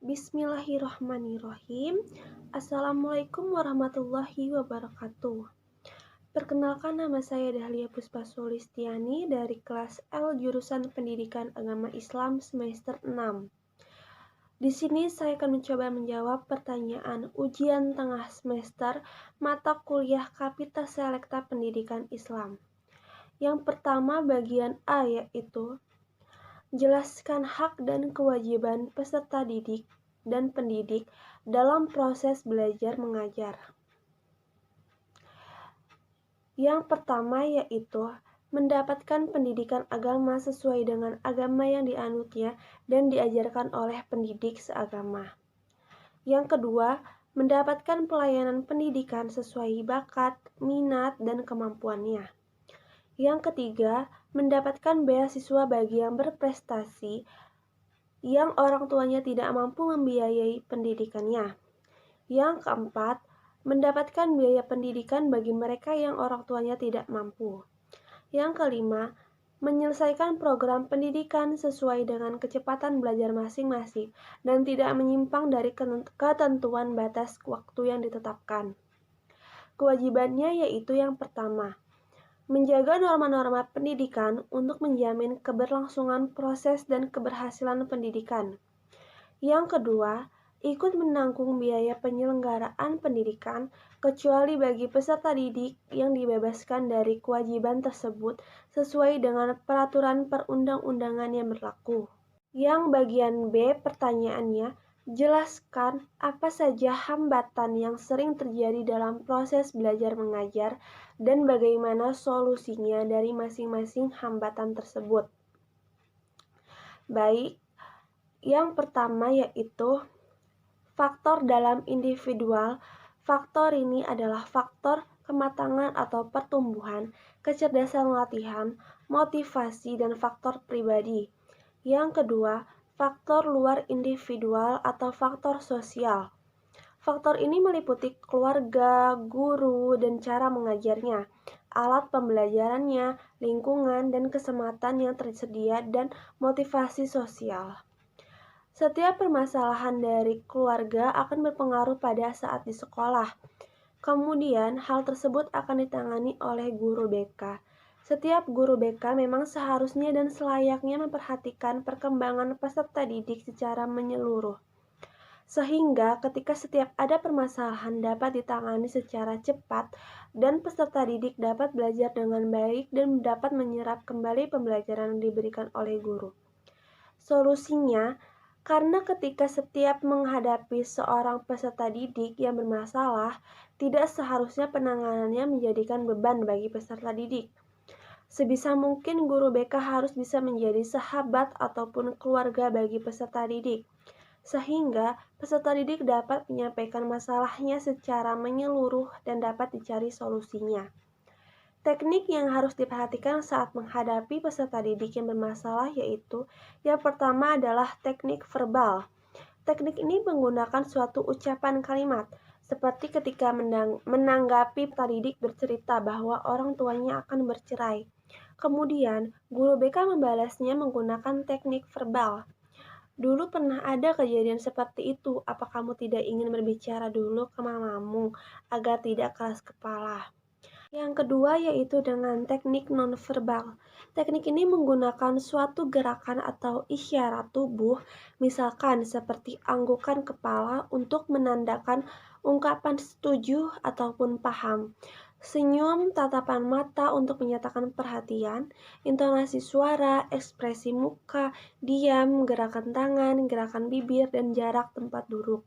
Bismillahirrahmanirrahim. Assalamualaikum warahmatullahi wabarakatuh. Perkenalkan, nama saya Dahlia Puspa Sulistiani dari kelas L jurusan Pendidikan Agama Islam semester 6. Di sini saya akan mencoba menjawab pertanyaan ujian tengah semester mata kuliah Kapita Selekta Pendidikan Islam. Yang pertama bagian A, yaitu jelaskan hak dan kewajiban peserta didik dan pendidik dalam proses belajar mengajar. Yang pertama yaitu mendapatkan pendidikan agama sesuai dengan agama yang dianutnya dan diajarkan oleh pendidik seagama. Yang kedua, mendapatkan pelayanan pendidikan sesuai bakat, minat, dan kemampuannya. Yang ketiga, mendapatkan beasiswa bagi yang berprestasi yang orang tuanya tidak mampu membiayai pendidikannya. Yang keempat, mendapatkan biaya pendidikan bagi mereka yang orang tuanya tidak mampu. Yang kelima, menyelesaikan program pendidikan sesuai dengan kecepatan belajar masing-masing dan tidak menyimpang dari ketentuan batas waktu yang ditetapkan. Kewajibannya yaitu yang pertama, menjaga norma-norma pendidikan untuk menjamin keberlangsungan proses dan keberhasilan pendidikan. Yang kedua, ikut menanggung biaya penyelenggaraan pendidikan kecuali bagi peserta didik yang dibebaskan dari kewajiban tersebut sesuai dengan peraturan perundang-undangan yang berlaku. Yang bagian B pertanyaannya, jelaskan apa saja hambatan yang sering terjadi dalam proses belajar mengajar dan bagaimana solusinya dari masing-masing hambatan tersebut. Baik, yang pertama yaitu faktor dalam individual. Faktor ini adalah faktor kematangan atau pertumbuhan, kecerdasan latihan, motivasi, dan faktor pribadi. Yang kedua, faktor luar individual atau faktor sosial. Faktor ini meliputi keluarga, guru, dan cara mengajarnya, alat pembelajarannya, lingkungan, dan kesempatan yang tersedia, dan motivasi sosial. Setiap permasalahan dari keluarga akan berpengaruh pada saat di sekolah. Kemudian, hal tersebut akan ditangani oleh guru BK. Setiap guru BK memang seharusnya dan selayaknya memperhatikan perkembangan peserta didik secara menyeluruh, sehingga ketika setiap ada permasalahan dapat ditangani secara cepat dan peserta didik dapat belajar dengan baik dan dapat menyerap kembali pembelajaran yang diberikan oleh guru. Solusinya, karena ketika setiap menghadapi seorang peserta didik yang bermasalah, tidak seharusnya penanganannya menjadikan beban bagi peserta didik. Sebisa mungkin guru BK harus bisa menjadi sahabat ataupun keluarga bagi peserta didik, sehingga peserta didik dapat menyampaikan masalahnya secara menyeluruh dan dapat dicari solusinya. Teknik yang harus diperhatikan saat menghadapi peserta didik yang bermasalah yaitu yang pertama adalah teknik verbal. Teknik ini menggunakan suatu ucapan kalimat, seperti ketika menanggapi peserta didik bercerita bahwa orang tuanya akan bercerai. Kemudian, guru BK membalasnya menggunakan teknik verbal. Dulu pernah ada kejadian seperti itu, apa kamu tidak ingin berbicara dulu ke mamamu agar tidak keras kepala? Yang kedua yaitu dengan teknik nonverbal. Teknik ini menggunakan suatu gerakan atau isyarat tubuh, misalkan seperti anggukan kepala untuk menandakan ungkapan setuju ataupun paham, senyum, tatapan mata untuk menyatakan perhatian, intonasi suara, ekspresi muka, diam, gerakan tangan, gerakan bibir, dan jarak tempat duduk.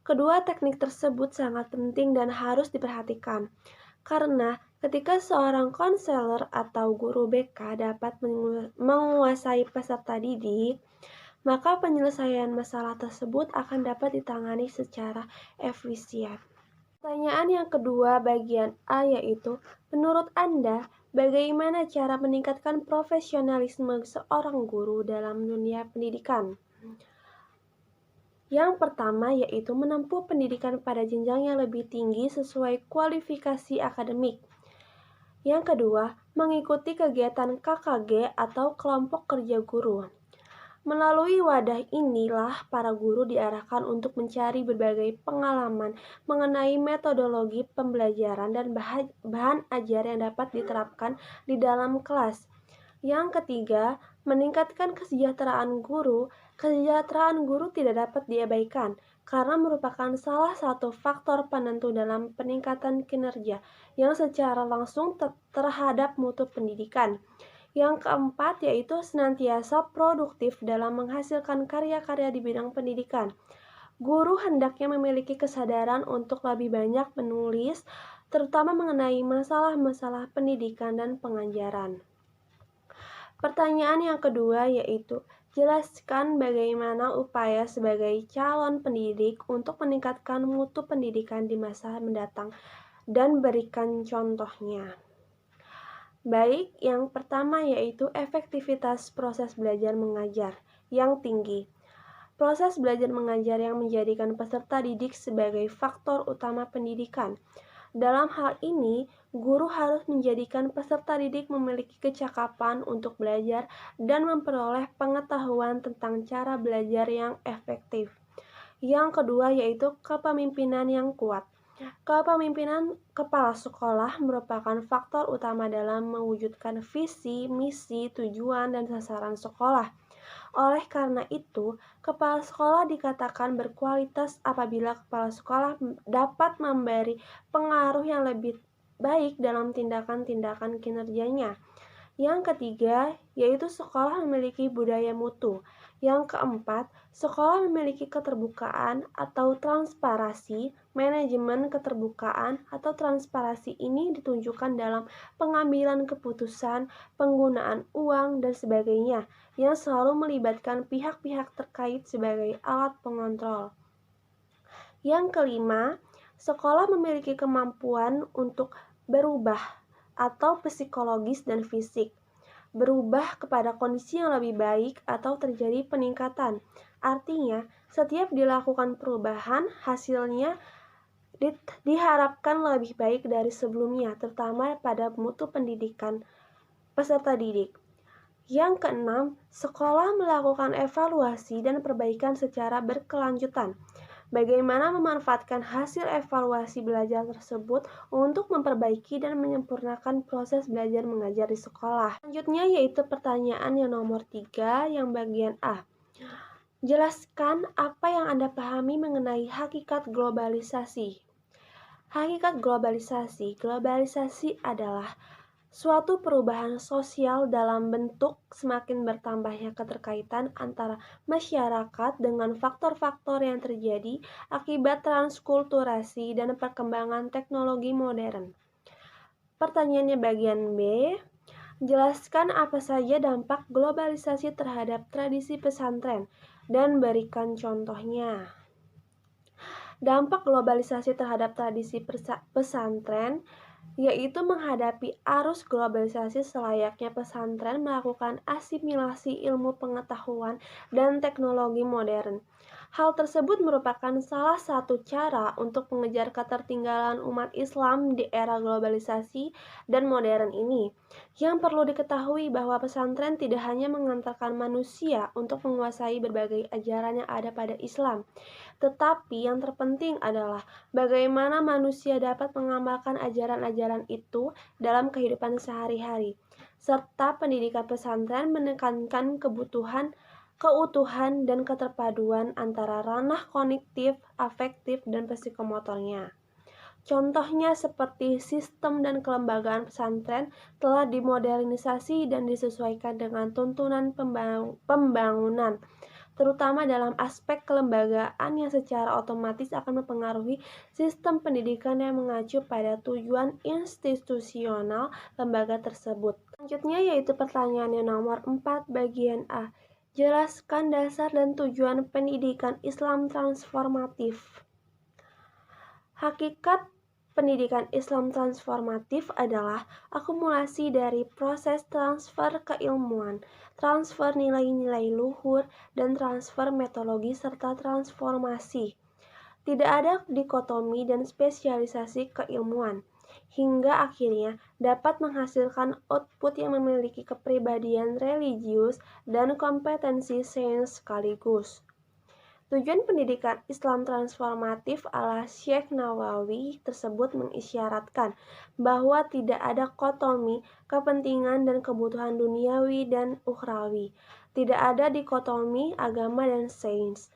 Kedua teknik tersebut sangat penting dan harus diperhatikan, karena ketika seorang konselor atau guru BK dapat menguasai peserta didik, maka penyelesaian masalah tersebut akan dapat ditangani secara efisien. Pertanyaan yang kedua bagian A yaitu, menurut Anda, bagaimana cara meningkatkan profesionalisme seorang guru dalam dunia pendidikan? Yang pertama yaitu menempuh pendidikan pada jenjang yang lebih tinggi sesuai kualifikasi akademik. Yang kedua, mengikuti kegiatan KKG atau kelompok kerja guru. Melalui wadah inilah para guru diarahkan untuk mencari berbagai pengalaman mengenai metodologi pembelajaran dan bahan ajar yang dapat diterapkan di dalam kelas. Yang ketiga, meningkatkan kesejahteraan guru. Kesejahteraan guru tidak dapat diabaikan karena merupakan salah satu faktor penentu dalam peningkatan kinerja yang secara langsung terhadap mutu pendidikan. Yang keempat yaitu senantiasa produktif dalam menghasilkan karya-karya di bidang pendidikan. Guru hendaknya memiliki kesadaran untuk lebih banyak menulis, terutama mengenai masalah-masalah pendidikan dan pengajaran. Pertanyaan yang kedua yaitu, jelaskan bagaimana upaya sebagai calon pendidik untuk meningkatkan mutu pendidikan di masa mendatang dan berikan contohnya. Baik, yang pertama yaitu efektivitas proses belajar mengajar yang tinggi. Proses belajar mengajar yang menjadikan peserta didik sebagai faktor utama pendidikan. Dalam hal ini, guru harus menjadikan peserta didik memiliki kecakapan untuk belajar dan memperoleh pengetahuan tentang cara belajar yang efektif. Yang kedua yaitu kepemimpinan yang kuat. Kepemimpinan kepala sekolah merupakan faktor utama dalam mewujudkan visi, misi, tujuan, dan sasaran sekolah. Oleh karena itu, kepala sekolah dikatakan berkualitas apabila kepala sekolah dapat memberi pengaruh yang lebih baik dalam tindakan-tindakan kinerjanya. Yang ketiga, yaitu sekolah memiliki budaya mutu. Yang keempat, sekolah memiliki keterbukaan atau transparansi. Manajemen keterbukaan atau transparansi ini ditunjukkan dalam pengambilan keputusan, penggunaan uang, dan sebagainya, yang selalu melibatkan pihak-pihak terkait sebagai alat pengontrol. Yang kelima, sekolah memiliki kemampuan untuk berubah atau psikologis dan fisik, berubah kepada kondisi yang lebih baik atau terjadi peningkatan. Artinya, setiap dilakukan perubahan, hasilnya diharapkan lebih baik dari sebelumnya, terutama pada mutu pendidikan peserta didik. Yang keenam, sekolah melakukan evaluasi dan perbaikan secara berkelanjutan. Bagaimana memanfaatkan hasil evaluasi belajar tersebut untuk memperbaiki dan menyempurnakan proses belajar mengajar di sekolah. Selanjutnya yaitu pertanyaan yang nomor 3 yang bagian A. Jelaskan apa yang Anda pahami mengenai hakikat globalisasi. Hakikat globalisasi. Globalisasi adalah suatu perubahan sosial dalam bentuk semakin bertambahnya keterkaitan antara masyarakat dengan faktor-faktor yang terjadi akibat transkulturasi dan perkembangan teknologi modern. Pertanyaannya bagian B. Jelaskan apa saja dampak globalisasi terhadap tradisi pesantren dan berikan contohnya. Dampak globalisasi terhadap tradisi pesantren yaitu menghadapi arus globalisasi selayaknya pesantren melakukan asimilasi ilmu pengetahuan dan teknologi modern. Hal tersebut merupakan salah satu cara untuk mengejar ketertinggalan umat Islam di era globalisasi dan modern ini. Yang perlu diketahui bahwa pesantren tidak hanya mengantarkan manusia untuk menguasai berbagai ajaran yang ada pada Islam, tetapi yang terpenting adalah bagaimana manusia dapat mengamalkan ajaran-ajaran itu dalam kehidupan sehari-hari. Serta pendidikan pesantren menekankan keutuhan dan keterpaduan antara ranah kognitif, afektif, dan psikomotornya. Contohnya seperti sistem dan kelembagaan pesantren telah dimodernisasi dan disesuaikan dengan tuntunan pembangunan, terutama dalam aspek kelembagaan yang secara otomatis akan mempengaruhi sistem pendidikan yang mengacu pada tujuan institusional lembaga tersebut. Selanjutnya yaitu pertanyaan yang nomor 4 bagian A. Jelaskan dasar dan tujuan pendidikan Islam transformatif. Hakikat pendidikan Islam transformatif adalah akumulasi dari proses transfer keilmuan, transfer nilai-nilai luhur, dan transfer metodologi serta transformasi. Tidak ada dikotomi dan spesialisasi keilmuan. hingga akhirnya dapat menghasilkan output yang memiliki kepribadian religius dan kompetensi sains sekaligus. Tujuan pendidikan Islam transformatif ala Syekh Nawawi tersebut mengisyaratkan bahwa tidak ada kotomi kepentingan dan kebutuhan duniawi dan ukhrawi. Tidak ada dikotomi agama dan sains.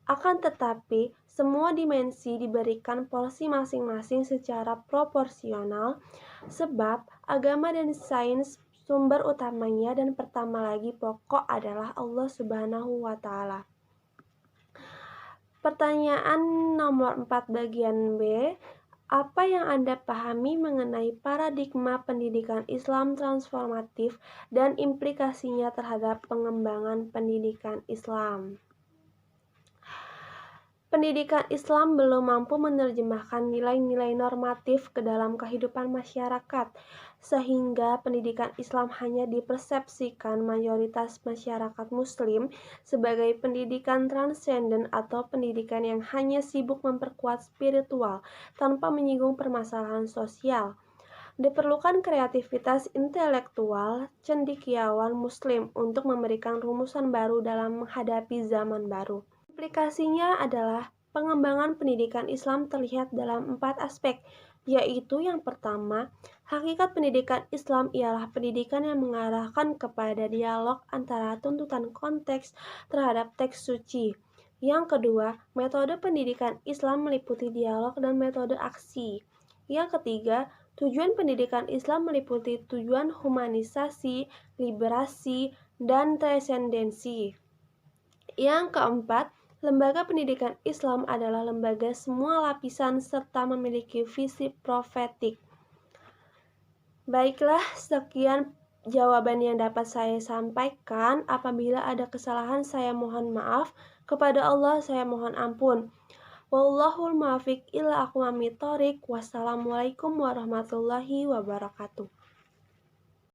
Akan tetapi, semua dimensi diberikan porsi masing-masing secara proporsional, sebab agama dan sains sumber utamanya dan pertama lagi pokok adalah Allah Subhanahu wa Ta'ala. Pertanyaan nomor 4 bagian B, apa yang Anda pahami mengenai paradigma pendidikan Islam transformatif dan implikasinya terhadap pengembangan pendidikan Islam? Pendidikan Islam belum mampu menerjemahkan nilai-nilai normatif ke dalam kehidupan masyarakat, sehingga pendidikan Islam hanya dipersepsikan mayoritas masyarakat Muslim sebagai pendidikan transenden atau pendidikan yang hanya sibuk memperkuat spiritual tanpa menyinggung permasalahan sosial. Diperlukan kreativitas intelektual cendekiawan Muslim untuk memberikan rumusan baru dalam menghadapi zaman baru. Implikasinya adalah pengembangan pendidikan Islam terlihat dalam 4 aspek, yaitu yang pertama, hakikat pendidikan Islam ialah pendidikan yang mengarahkan kepada dialog antara tuntutan konteks terhadap teks suci. Yang kedua, metode pendidikan Islam meliputi dialog dan metode aksi. Yang ketiga, tujuan pendidikan Islam meliputi tujuan humanisasi, liberasi, dan transendensi. Yang keempat, lembaga pendidikan Islam adalah lembaga semua lapisan serta memiliki visi profetik. Baiklah, sekian jawaban yang dapat saya sampaikan. Apabila ada kesalahan, saya mohon maaf. Kepada Allah, saya mohon ampun. Wallahul muwaffiq ila aqwamit thoriq. Wassalamualaikum warahmatullahi wabarakatuh.